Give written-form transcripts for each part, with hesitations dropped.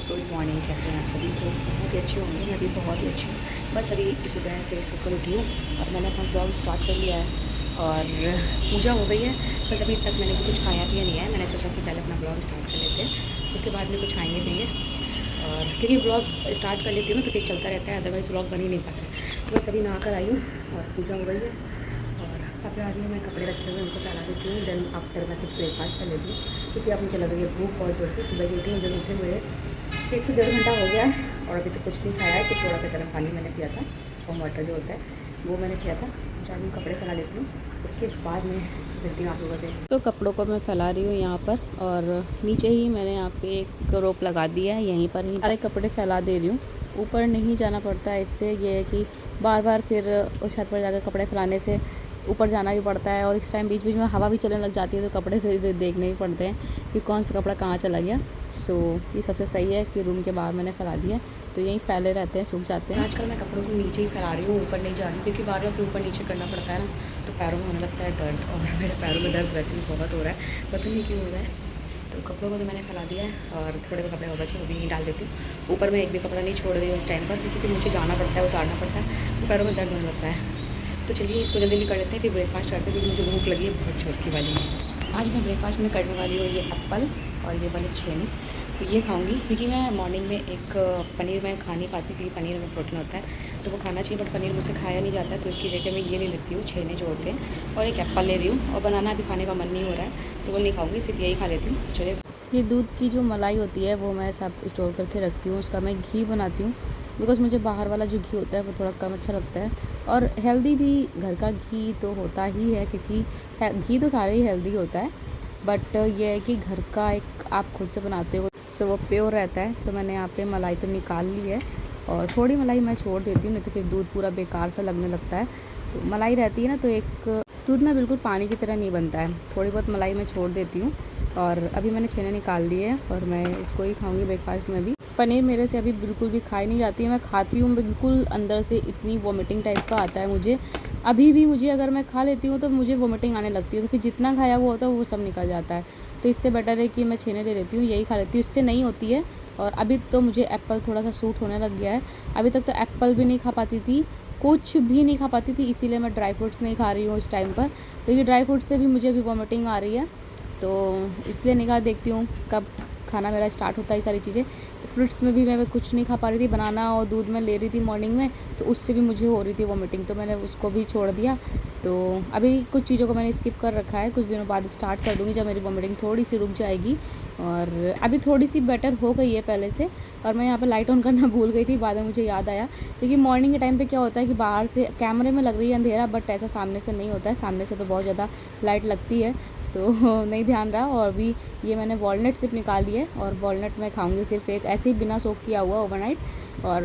Good morning. कैसे हैं आप सभी? तो बहुत ही अच्छे होंगे। मैं भी बहुत ही अच्छी हूँ। बस अभी सुबह से सोकर उठी हूँ और मैंने अपना ब्लॉग स्टार्ट कर लिया है और पूजा हो गई है। बस अभी तक मैंने भी कुछ खाया पिया नहीं है। मैंने सोचा कि पहले अपना ब्लॉग स्टार्ट कर लेते हैं, उसके बाद में कुछ खाएंगे पिएंगे। और क्योंकि ब्लॉग स्टार्ट कर लेती हूँ ना तो फिर चलता रहता है, अदरवाइज़ ब्लॉग बन ही नहीं पाता। तो बस अभी नहा कर आई हूँ और पूजा हो गई है और अब आ रही हूँ। मैं कपड़े रखे हुए उनको फैला देती हूँ। देन आफ्टर मैं कुछ ब्रेकफास्ट कर लेती हूँ क्योंकि अब मुझे लग रही है भूख बहुत जोर की। सुबह की उठी हूँ, जब उठे हुए 1 से 1.5 घंटा हो गया है और अभी तक कुछ नहीं खाया है। सिर्फ थोड़ा सा गर्म पानी मैंने पिया था, वार्म वाटर जो होता है वो मैंने पिया था। जाके कपड़े फैला लेती हूँ, उसके बाद मैं मिलती हूँ आप लोगों से। तो कपड़ों को मैं फैला रही हूँ यहाँ पर और नीचे ही मैंने यहाँ पे एक रोप लगा दिया है, यहीं पर ही सारे कपड़े फैला दे रही हूँ। ऊपर नहीं जाना पड़ता है, इससे ये है कि बार बार फिर छत पर जाकर कपड़े फैलाने से ऊपर जाना भी पड़ता है और इस टाइम बीच बीच में हवा भी चलने लग जाती है तो कपड़े फिर देखने भी पड़ते हैं कि कौन सा कपड़ा कहाँ चला गया। सो ये सबसे सही है कि रूम के बाहर मैंने फैला दिया तो यहीं फैले रहते हैं, सूख जाते हैं। आजकल मैं कपड़ों को नीचे ही फैला रही हूँ, ऊपर नहीं जा रही हूँ क्योंकि बार बार फिर ऊपर नीचे करना पड़ता है ना, तो पैरों में होने लगता है दर्द। और मेरे पैरों में दर्द वैसे भी बहुत हो रहा है, पता नहीं क्यों हो रहा है। तो कपड़ों को तो मैंने फैला दिया है और थोड़े बहुत कपड़े और बचे वो भी यहीं डाल देती हूँ। ऊपर मैं एक भी कपड़ा नहीं छोड़ रही हूँ इस टाइम पर क्योंकि मुझे जाना पड़ता है, उतारना पड़ता है, तो पैरों में दर्द होने लगता है। तो चलिए इसको जल्दी जल्दी कर लेते हैं, फिर ब्रेकफास्ट करते हैं क्योंकि मुझे भूख लगी है बहुत जोर की वाली। आज मैं ब्रेकफास्ट में करने वाली हूँ ये एप्पल और ये वाले छेने, तो ये खाऊंगी क्योंकि मैं मॉर्निंग में एक पनीर मैं खा नहीं पाती क्योंकि पनीर में प्रोटीन होता है तो वो खाना चाहिए, बट पनीर मुझसे खाया नहीं जाता है तो इसकी जगह मैं ये ले लेती हूँ छेने जो होते हैं और एक एप्पल ले रही हूँ। और बनाना भी खाने का मन नहीं हो रहा है तो वो नहीं खाऊंगी, सिर्फ यही खा लेती हूँ। चलिए, ये दूध की जो मलाई होती है वो मैं सब स्टोर करके रखती हूँ, उसका मैं घी बनाती हूँ बिकॉज़ मुझे बाहर वाला जो घी होता है वो थोड़ा कम अच्छा लगता है और हेल्दी भी घर का घी तो होता ही है क्योंकि घी तो सारे ही हेल्दी होता है, बट ये है कि घर का एक आप खुद से बनाते हो सो वो प्योर रहता है। तो मैंने यहाँ पे मलाई तो निकाल ली है और थोड़ी मलाई मैं छोड़ देती हूँ, नहीं तो फिर दूध पूरा बेकार सा लगने लगता है। तो मलाई रहती है ना तो एक दूध ना बिल्कुल पानी की तरह नहीं बनता है। थोड़ी बहुत मलाई मैं छोड़ देती हूँ और अभी मैंने छेने निकाल लिए हैं और मैं इसको ही खाऊंगी ब्रेकफास्ट में भी। पनीर मेरे से अभी बिल्कुल भी खाई नहीं जाती है, मैं खाती हूँ बिल्कुल अंदर से इतनी वॉमिटिंग टाइप का आता है मुझे। अभी भी मुझे अगर मैं खा लेती हूँ तो मुझे वॉमिटिंग आने लगती है, तो फिर जितना खाया हुआ होता है वो सब निकल जाता है। तो इससे बेटर है कि मैं छेने ले लेती हूँ, यही खा लेती हूँ, इससे नहीं होती है। और अभी तो मुझे एप्पल थोड़ा सा सूट होने लग गया है, अभी तक तो एप्पल भी नहीं खा पाती थी, कुछ भी नहीं खा पाती थी, इसीलिए मैं ड्राई फ्रूट्स नहीं खा रही हूँ इस टाइम पर क्योंकि ड्राई फ्रूट्स से भी मुझे अभी वॉमिटिंग आ रही है। तो इसलिए निकाह देखती हूँ कब खाना मेरा स्टार्ट होता है। ये सारी चीज़ें फ्रूट्स में भी मैं कुछ नहीं खा पा रही थी, बनाना और दूध में ले रही थी मॉर्निंग में तो उससे भी मुझे हो रही थी वॉमिटिंग, तो मैंने उसको भी छोड़ दिया। तो अभी कुछ चीज़ों को मैंने स्किप कर रखा है, कुछ दिनों बाद स्टार्ट कर दूँगी जब मेरी वॉमिटिंग थोड़ी सी रुक जाएगी। और अभी थोड़ी सी बेटर हो गई है पहले से। और मैं यहाँ पर लाइट ऑन करना भूल गई थी, बाद में मुझे याद आया क्योंकि मॉर्निंग के टाइम पे क्या होता है कि बाहर से कैमरे में लग रही है अंधेरा, बट ऐसा सामने से नहीं होता है, सामने से तो बहुत ज़्यादा लाइट लगती है तो नहीं ध्यान रहा। और भी ये मैंने वॉलनट सिर्फ निकाल ली है और वॉलनट मैं खाऊंगी सिर्फ एक, ऐसे ही बिना सोक किया हुआ ओवरनाइट। और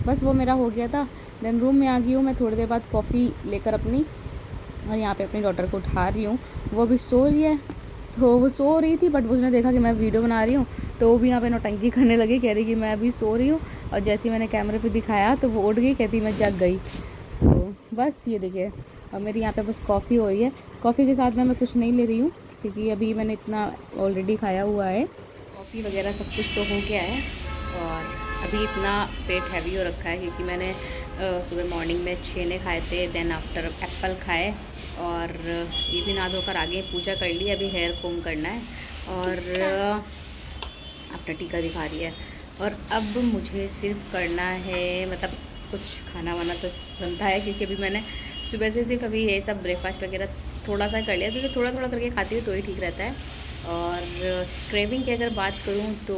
बस वो मेरा हो गया था। देन रूम में आ गई हूँ मैं थोड़ी देर बाद कॉफ़ी लेकर अपनी, और यहाँ पे अपनी डॉटर को उठा रही हूँ, वो भी सो रही है। तो वो सो रही थी बट उसने देखा कि मैं वीडियो बना रही हूँ तो वो भी यहाँ पे नौटंकी करने लगी, कह रही कि मैं अभी सो रही हूँ। और जैसे ही मैंने कैमरे पे दिखाया तो वो उठ गई, कहती मैं जग गई। तो बस ये देखिए, और मेरी यहाँ पे बस कॉफ़ी हो रही है। कॉफ़ी के साथ में मैं कुछ नहीं ले रही हूँ क्योंकि अभी मैंने इतना ऑलरेडी खाया हुआ है, कॉफ़ी वगैरह सब कुछ तो हो गया है। और अभी इतना पेट हैवी हो रखा है क्योंकि मैंने सुबह मॉर्निंग में छेने खाए थे, देन आफ्टर एप्पल खाए और ये भी नहा धोकर आगे पूजा कर ली। अभी हेयर कोम करना है और आफ्टर टीका दिखा रही है। और अब मुझे सिर्फ करना है, मतलब कुछ खाना वाना तो बनता है क्योंकि अभी मैंने सुबह से सिर्फ अभी ये सब ब्रेकफास्ट वगैरह थोड़ा सा कर लिया क्योंकि थोड़ा थोड़ा करके खाती हूँ तो ही ठीक रहता है। और क्रेविंग की अगर बात करूँ तो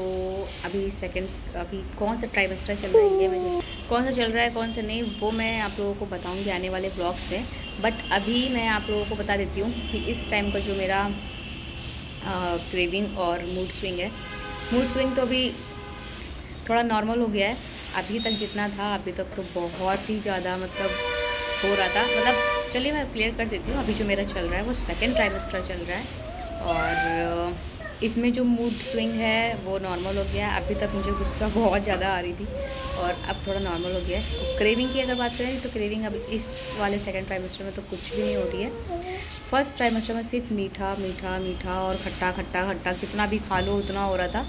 अभी कौन सा ट्राइमेस्टर चल रहा है, ये मुझे कौन सा चल रहा है कौन सा नहीं वो मैं आप लोगों को बताऊँगी आने वाले ब्लॉग्स में। बट अभी मैं आप लोगों को बता देती हूँ कि इस टाइम का जो मेरा क्रेविंग और मूड स्विंग है, मूड स्विंग तो अभी थोड़ा नॉर्मल हो गया है। अभी तक जितना था अभी तक तो बहुत ही ज़्यादा मतलब हो रहा था, मतलब चलिए मैं क्लियर कर देती हूँ। अभी जो मेरा चल रहा है वो सेकंड ट्राइमेस्टर चल रहा है और इसमें जो मूड स्विंग है वो नॉर्मल हो गया है। अभी तक मुझे गुस्सा बहुत ज़्यादा आ रही थी और अब थोड़ा नॉर्मल हो गया है। तो क्रेविंग की अगर बात करें तो क्रेविंग अब इस वाले सेकंड ट्राइमेस्टर में तो कुछ भी नहीं हो रही है। फर्स्ट ट्राइमेस्टर में सिर्फ मीठा मीठा मीठा और खट्टा खट्टा खट्टा, कितना भी खा लो उतना हो रहा था।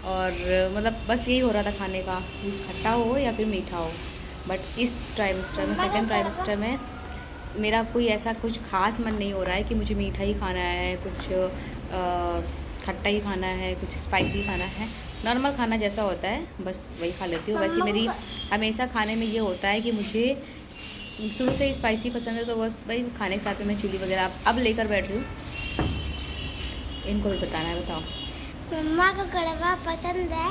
और मतलब बस यही हो रहा था खाने का, खट्टा हो या फिर मीठा हो। बट इस ट्राइमेस्टर में, सेकेंड ट्राइमेस्टर में मेरा कोई ऐसा कुछ ख़ास मन नहीं हो रहा है कि मुझे मीठा ही खाना है, कुछ खट्टा ही खाना है, कुछ स्पाइसी खाना है। नॉर्मल खाना जैसा होता है बस वही खा लेती हूँ। वैसे मेरी हमेशा खाने में ये होता है कि मुझे शुरू से ही स्पाइसी पसंद है, तो बस भाई खाने के साथ में मैं चिली वगैरह अब लेकर बैठ रही हूँ। इनको भी बताना है, बताओ। मम्मा को कड़वा पसंद है,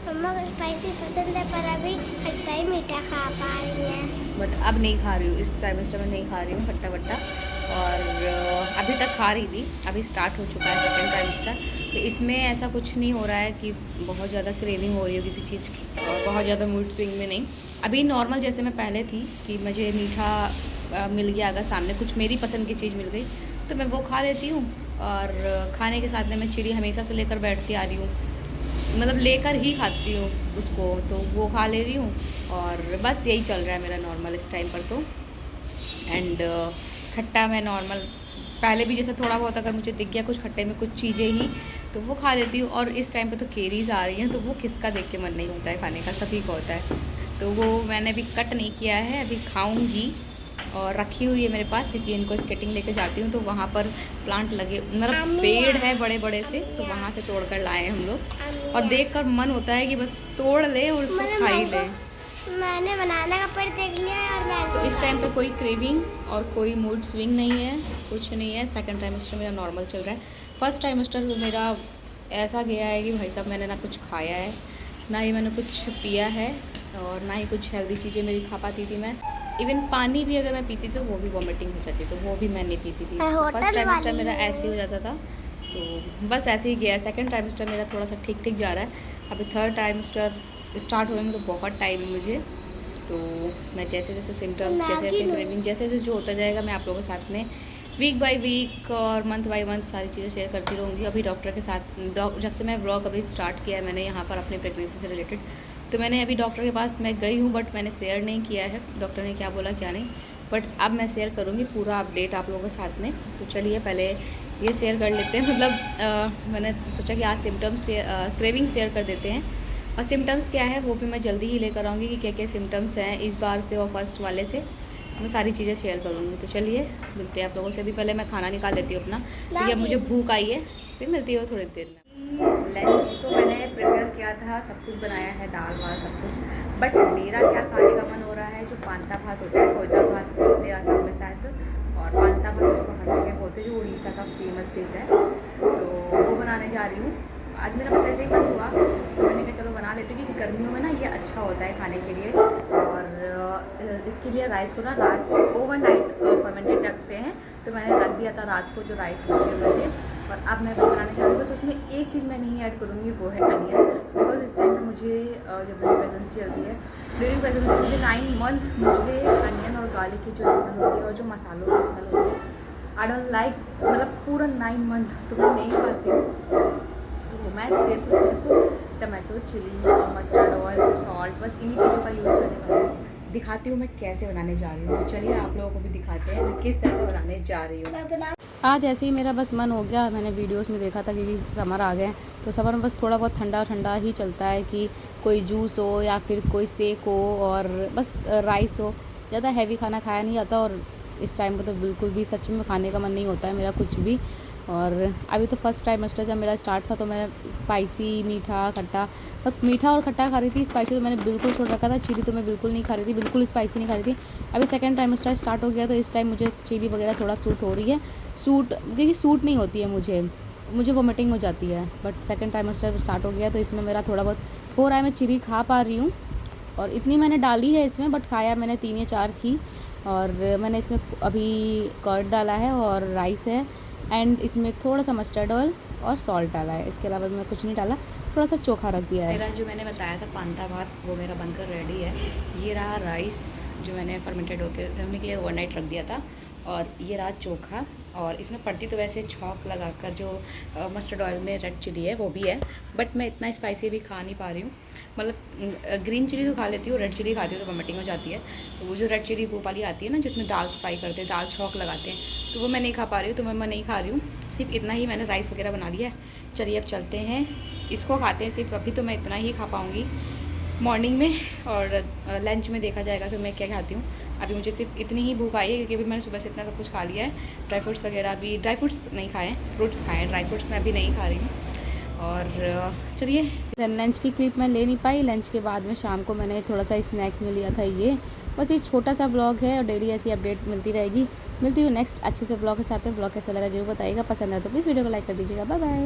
मम्मा को स्पाइसी पसंद है, पर अभी खट्टा ही मीठा खा पा रही है। बट अब नहीं खा रही हूँ, इस ट्राइमेस्टर में नहीं खा रही हूँ खट्टा वट्टा। और अभी तक खा रही थी, अभी स्टार्ट हो चुका है सेकेंड ट्राइमेस्टर, तो इसमें ऐसा कुछ नहीं हो रहा है कि बहुत ज़्यादा क्रेविंग हो रही हो किसी चीज़ की, और बहुत ज़्यादा मूड स्विंग में नहीं। अभी नॉर्मल जैसे मैं पहले थी कि मुझे मीठा मिल गया, अगर सामने कुछ मेरी पसंद की चीज़ मिल गई तो मैं वो खा लेती हूँ। और खाने के साथ में मैं चिड़ी हमेशा से लेकर बैठती आ रही हूँ, मतलब लेकर ही खाती हूँ उसको, तो वो खा ले रही हूँ। और बस यही चल रहा है मेरा नॉर्मल इस टाइम पर तो। एंड खट्टा मैं नॉर्मल पहले भी जैसे थोड़ा बहुत अगर मुझे दिख गया कुछ खट्टे में कुछ चीज़ें ही, तो वो खा लेती हूँ। और इस टाइम पे तो केरीज आ रही हैं, तो वो किसका देख के मन नहीं होता है खाने का, सभी को होता है। तो वो मैंने अभी कट नहीं किया है, अभी खाऊंगी। और रखी हुई है मेरे पास, क्योंकि इनको स्केटिंग लेके जाती हूँ तो वहाँ पर प्लांट लगे, मतलब पेड़ है बड़े बड़े से, तो वहाँ से तोड़ कर लाए हम लोग। और देख कर मन होता है कि बस तोड़ ले और उसको खा ही ले। मैंने बनाने का पेड़ देख लिया है, और तो इस टाइम पे कोई क्रेविंग और कोई मूड स्विंग नहीं है, कुछ नहीं है। सेकंड ट्राइमेस्टर मेरा नॉर्मल चल रहा है। फर्स्ट ट्राइमेस्टर मेरा ऐसा गया है कि भाई साहब मैंने ना कुछ खाया है, ना ही मैंने कुछ पिया है, और ना ही कुछ हेल्दी चीज़ें मेरी खा पाती थी मैं। इवन पानी भी अगर मैं पीती थी तो वो भी वॉमिटिंग हो जाती, तो वो भी मैं नहीं पीती थी। फर्स्ट ट्राइमेस्टर मेरा ऐसे ही हो जाता था, तो बस ऐसे ही गया। सेकंड ट्राइमेस्टर मेरा थोड़ा सा ठीक ठीक जा रहा है। अभी थर्ड ट्राइमेस्टर स्टार्ट हुए में तो बहुत टाइम है मुझे, तो मैं जैसे जैसे सिम्टम्स, जैसे जैसे क्रेविंग, जैसे जैसे जो होता जाएगा मैं आप लोगों के साथ में वीक बाय वीक और मंथ बाय मंथ सारी चीज़ें शेयर करती रहूँगी। अभी डॉक्टर के साथ जब से मैं व्लॉग अभी स्टार्ट किया है मैंने यहाँ पर अपनी प्रेगनेंसी से रिलेटेड, तो मैंने अभी डॉक्टर के पास मैं गई हूँ, बट मैंने शेयर नहीं किया है डॉक्टर ने क्या बोला क्या नहीं। बट अब मैं शेयर करूँगी पूरा अपडेट आप लोगों के साथ में। तो चलिए पहले ये शेयर कर लेते हैं, मतलब मैंने सोचा कि आज सिम्टम्स क्रेविंग शेयर कर देते हैं, और सिम्टम्स क्या है वो भी मैं जल्दी ही लेकर आऊँगी कि क्या क्या सिम्टम्स हैं इस बार से और फर्स्ट वाले से, मैं सारी चीज़ें शेयर करूँगी। तो चलिए मिलते हैं आप लोगों से। अभी पहले मैं खाना निकाल लेती हूँ अपना, क्योंकि अब मुझे भूख आई है, फिर मिलती हो थोड़ी देर में। लंच तो मैंने प्रिपेयर किया था, सब कुछ बनाया है, दाल वाल सब कुछ। बट मेरा क्या खाने का मन हो रहा है, जो पांता भात होता है, कोयता भात बोलते हैं असम में शायद, और पांता भात उसको हर जगह बोलते हैं, जो उड़ीसा का फेमस डिश है, तो वो बनाने जा रही हूँ। आज मेरा बस ऐसे ही मन हुआ तो मैंने कहा चलो बना लेती हूँ, क्योंकि गर्मियों में ना ये अच्छा होता है खाने के लिए। और इसके लिए राइस को ना रात ओवरनाइट फर्मेंटेड रखते हैं, तो मैंने रख दिया था रात को जो राइस बचे हुए थे। और अब मैं बनाने जा रही हूँ, बस उसमें एक चीज़ मैं नहीं ऐड करूँगी, वो है अनियन। बिकॉज इस टाइम पर मुझे जब मेरी प्रेगनेंसी चल रही है, ड्यूरिंग प्रेगनेंसी मुझे 9 मंथ मुझे अनियन और गार्लिक की जो स्मेल होती है और जो मसालों की स्मेल होती है, आई डोंट लाइक, मतलब पूरा 9 मंथ तो मैं नहीं खाती हूँ। तो मैं सिर्फ टमाटो, चिली और मस्टर्ड ऑयल और सॉल्ट, बस इन्हीं चीज़ों का यूज़ करने वाली हूँ। दिखाती हूँ मैं कैसे बनाने जा रही हूँ, तो चलिए आप लोगों को भी दिखाते हैं मैं किस तरह से बनाने जा रही हूँ। आज ऐसे ही मेरा बस मन हो गया, मैंने वीडियोस में देखा था कि समर आ गए, तो समर में बस थोड़ा बहुत ठंडा ठंडा ही चलता है, कि कोई जूस हो या फिर कोई शेक हो और बस राइस हो, ज़्यादा हैवी खाना खाया नहीं जाता। और इस टाइम पर तो बिल्कुल भी सच में खाने का मन नहीं होता है मेरा कुछ भी। और अभी तो फर्स्ट ट्राइमेस्टर जब मेरा स्टार्ट था तो मैं स्पाइसी, मीठा, खट्टा, बस मीठा और खट्टा खा रही थी, स्पाइसी तो मैंने बिल्कुल छोड़ रखा था। चिली तो मैं बिल्कुल नहीं खा रही थी, बिल्कुल स्पाइसी नहीं खा रही थी। अभी सेकंड ट्राइमेस्टर स्टार्ट हो गया तो इस टाइम मुझे चिली वगैरह थोड़ा सूट हो रही है, क्योंकि सूट नहीं होती है मुझे वोमिटिंग हो जाती है। बट सेकंड ट्राइमेस्टर स्टार्ट हो गया तो इसमें मेरा थोड़ा बहुत हो रहा है, मैं चिली खा पा रही हूँ। और इतनी मैंने डाली है इसमें, बट खाया मैंने 3 या 4 थी। और मैंने इसमें अभी कर्ड डाला है और राइस है, एंड इसमें थोड़ा सा मस्टर्ड ऑयल और सॉल्ट डाला है। इसके अलावा मैं कुछ नहीं डाला, थोड़ा सा चोखा रख दिया है। मेरा जो मैंने बताया था पांता भात, वो मेरा बनकर रेडी है। ये रहा राइस जो मैंने फर्मेंटेड होकर हमने के लिए ओवरनाइट रख दिया था, और ये रहा चोखा। और इसमें पड़ती तो वैसे छौंक लगाकर जो मस्टर्ड ऑयल में रेड चिली है वो भी है, बट मैं इतना स्पाइसी भी खा नहीं पा रही हूँ। मतलब ग्रीन चिली तो खा लेती हूँ, रेड चिली खाती हूँ तो वोमिटिंग हो जाती है। तो वो जो रेड चिली वो वाली आती है ना, जिसमें दाल फ्राई करते हैं, दाल छौंक लगाते हैं, तो वो मैं नहीं खा पा रही हूँ, तो मैं नहीं खा रही हूँ। सिर्फ इतना ही मैंने राइस वगैरह बना लिया है। चलिए अब चलते हैं इसको खाते हैं सिर्फ। अभी तो मैं इतना ही खा पाऊँगी मॉर्निंग में, और लंच में देखा जाएगा फिर मैं क्या खाती हूँ। अभी मुझे सिर्फ इतनी ही भूख आई है क्योंकि अभी मैंने सुबह से इतना सब कुछ खा लिया है। ड्राई फ्रूट्स वगैरह भी, ड्राई फ्रूट्स नहीं खाए हैं, फ्रूट्स खाए हैं, ड्राई फ्रूट्स मैं अभी नहीं खा रही हूँ। और चलिए, लंच की क्लिप मैं ले नहीं पाई। लंच के बाद में शाम को मैंने थोड़ा सा स्नैक्स में लिया था ये। बस ये छोटा सा ब्लॉग है और डेली ऐसी अपडेट मिलती रहेगी। मिलती हूँ नेक्स्ट अच्छे से ब्लॉग के साथ। ब्लॉग कैसा लगा जरूर बताइएगा, पसंद आए तो प्लीज़ वीडियो को लाइक कर दीजिएगा। Bye bye.